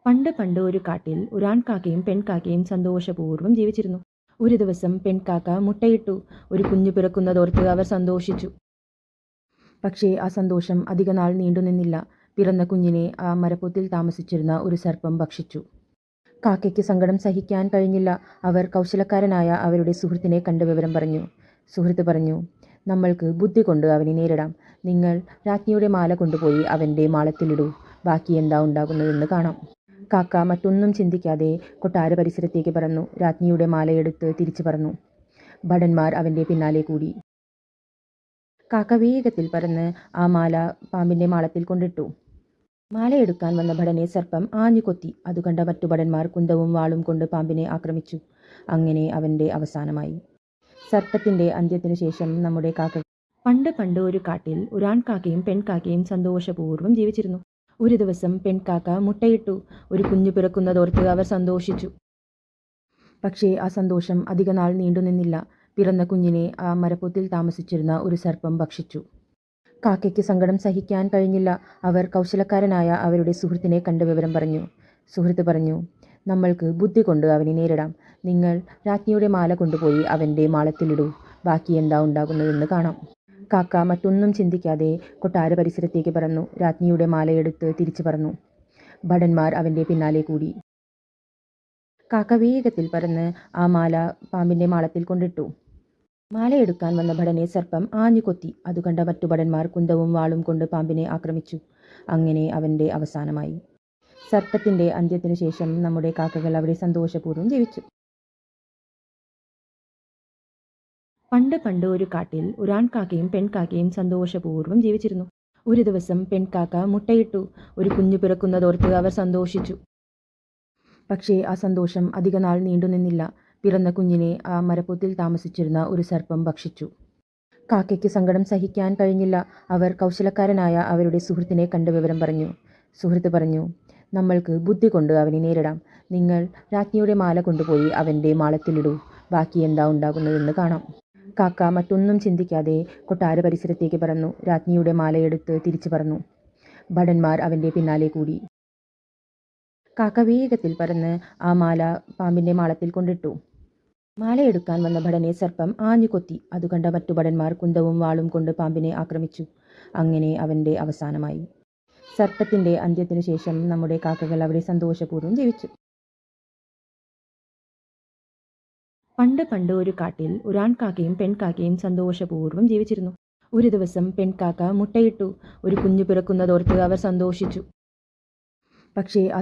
പണ്ട് പണ്ട് ഒരു കാട്ടിൽ ഒരു ആൺകാക്കയും പെൺകാക്കയും സന്തോഷപൂർവ്വം ജീവിച്ചിരുന്നു. ഒരു ദിവസം പെൺകാക്ക മുട്ടയിട്ടു. ഒരു കുഞ്ഞു പിറക്കുന്നതോർത്ത് അവർ സന്തോഷിച്ചു. പക്ഷേ ആ സന്തോഷം അധികനാൾ നീണ്ടുനിന്നില്ല. പിറന്ന കുഞ്ഞിനെ ആ മരപ്പൊത്തിൽ താമസിച്ചിരുന്ന ഒരു സർപ്പം ഭക്ഷിച്ചു. കാക്കയ്ക്ക് സങ്കടം സഹിക്കാൻ കഴിഞ്ഞില്ല. അവർ കൗശലക്കാരനായ അവരുടെ സുഹൃത്തിനെ കണ്ട് വിവരം പറഞ്ഞു. സുഹൃത്ത് പറഞ്ഞു, "നമ്മൾക്ക് ബുദ്ധി കൊണ്ട് അവനെ നേരിടാം. നിങ്ങൾ രാജ്ഞിയുടെ മാല കൊണ്ടുപോയി അവൻ്റെ മാളത്തിലിടൂ. ബാക്കി എന്താ ഉണ്ടാകുന്നതെന്ന് കാണാം." കാക്ക മറ്റൊന്നും ചിന്തിക്കാതെ കൊട്ടാര പരിസരത്തേക്ക് പറന്നു. രാജ്ഞിയുടെ മാലയെടുത്ത് തിരിച്ചു പറന്നു. ഭടന്മാർ അവൻ്റെ പിന്നാലെ കൂടി. കാക്ക വേഗത്തിൽ പറന്ന് ആ മാല പാമ്പിൻ്റെ മാളത്തിൽ കൊണ്ടിട്ടു. മാലയെടുക്കാൻ വന്ന ഭടനെ സർപ്പം ആഞ്ഞു കൊത്തി. അത് കണ്ട മറ്റു ഭടന്മാർ കുന്തവും വാളും കൊണ്ട് പാമ്പിനെ ആക്രമിച്ചു. അങ്ങനെ അവൻ്റെ അവസാനമായി. സർപ്പത്തിൻ്റെ അന്ത്യത്തിനു ശേഷം നമ്മുടെ കാക്ക. പണ്ട് പണ്ട് ഒരു കാട്ടിൽ ഒരു ആൺകാക്കയും പെൺകാക്കയും സന്തോഷപൂർവ്വം ജീവിച്ചിരുന്നു. ഒരു ദിവസം പെൺകാക്ക മുട്ടയിട്ടു. ഒരു കുഞ്ഞു പിറക്കുന്നതോർത്ത് അവർ സന്തോഷിച്ചു. പക്ഷേ ആ സന്തോഷം അധികനാൾ നീണ്ടുനിന്നില്ല. പിറന്ന കുഞ്ഞിനെ ആ മരപ്പൊത്തിൽ താമസിച്ചിരുന്ന ഒരു സർപ്പം ഭക്ഷിച്ചു. കാക്കയ്ക്ക് സങ്കടം സഹിക്കാൻ കഴിഞ്ഞില്ല. അവർ കൗശലക്കാരനായ അവരുടെ സുഹൃത്തിനെ കണ്ട് വിവരം പറഞ്ഞു. സുഹൃത്ത് പറഞ്ഞു, "നമ്മൾക്ക് ബുദ്ധി കൊണ്ട് അവനെ നേരിടാം. നിങ്ങൾ രാജ്ഞിയുടെ മാല കൊണ്ടുപോയി അവൻ്റെ മാളത്തിലിടൂ. ബാക്കി എന്താ ഉണ്ടാകുന്നതെന്ന് കാണാം." കാക്ക മറ്റൊന്നും ചിന്തിക്കാതെ കൊട്ടാര പരിസരത്തേക്ക് പറന്നു. രാജ്ഞിയുടെ മാലയെടുത്ത് തിരിച്ചു പറന്നു. ഭടന്മാർ അവൻ്റെ പിന്നാലെ കൂടി. കാക്ക വേഗത്തിൽ പറന്ന് ആ മാല പാമ്പിൻ്റെ മാളത്തിൽ കൊണ്ടിട്ടു. മാലയെടുക്കാൻ വന്ന ഭടനെ സർപ്പം ആഞ്ഞു കൊത്തി. അത് കണ്ട മറ്റു ഭടന്മാർ കുന്തവും വാളും കൊണ്ട് പാമ്പിനെ ആക്രമിച്ചു. അങ്ങനെ അവൻ്റെ അവസാനമായി. സർപ്പത്തിൻ്റെ അന്ത്യത്തിനു ശേഷം നമ്മുടെ കാക്കകൾ അവിടെ സന്തോഷപൂർവ്വം ജീവിച്ചു. പണ്ട് പണ്ട് ഒരു കാട്ടിൽ ഒരു ആൺകാക്കയും പെൺകാക്കയും സന്തോഷപൂർവ്വം ജീവിച്ചിരുന്നു. ഒരു ദിവസം പെൺകാക്ക മുട്ടയിട്ടു. ഒരു കുഞ്ഞു പിറക്കുന്നതോർത്ത് അവർ സന്തോഷിച്ചു. പക്ഷേ ആ സന്തോഷം അധികനാൾ നീണ്ടുനിന്നില്ല. പിറന്ന കുഞ്ഞിനെ ആ മരപ്പൊത്തിൽ താമസിച്ചിരുന്ന ഒരു സർപ്പം ഭക്ഷിച്ചു. കാക്കയ്ക്ക് സങ്കടം സഹിക്കാൻ കഴിഞ്ഞില്ല. അവർ കൗശലക്കാരനായ അവരുടെ സുഹൃത്തിനെ കണ്ട് വിവരം പറഞ്ഞു. സുഹൃത്ത് പറഞ്ഞു, "നമ്മൾക്ക് ബുദ്ധി കൊണ്ട് അവനെ നേരിടാം. നിങ്ങൾ രാജ്ഞിയുടെ മാല കൊണ്ടുപോയി അവൻ്റെ മാളത്തിലിടൂ. ബാക്കി എന്താ ഉണ്ടാകുന്നതെന്ന് കാണാം." കാക്ക മറ്റൊന്നും ചിന്തിക്കാതെ കൊട്ടാര പരിസരത്തേക്ക് പറന്നു. രാജ്ഞിയുടെ മാലയെടുത്ത് തിരിച്ചു പറന്നു. ഭടന്മാർ അവൻ്റെ പിന്നാലെ കൂടി. കാക്ക വേഗത്തിൽ പറന്ന് ആ മാല പാമ്പിൻ്റെ മാളത്തിൽ കൊണ്ടിട്ടു. മാലയെടുക്കാൻ വന്ന ഭടനെ സർപ്പം ആഞ്ഞു കൊത്തി. അത് കണ്ട മറ്റു ഭടന്മാർ കുന്തവും വാളും കൊണ്ട് പാമ്പിനെ ആക്രമിച്ചു. അങ്ങനെ അവൻ്റെ അവസാനമായി. സർപ്പത്തിൻ്റെ അന്ത്യത്തിനു ശേഷം നമ്മുടെ കാക്കകൾ അവിടെ സന്തോഷപൂർവ്വം ജീവിച്ചു. പണ്ട് പണ്ട് ഒരു കാട്ടിൽ ഒരു ആൺകാക്കയും പെൺകാക്കയും സന്തോഷപൂർവ്വം ജീവിച്ചിരുന്നു. ഒരു ദിവസം പെൺകാക്ക മുട്ടയിട്ടു. ഒരു കുഞ്ഞു പിറക്കുന്നതോർത്ത് അവർ സന്തോഷിച്ചു. പക്ഷേ ആ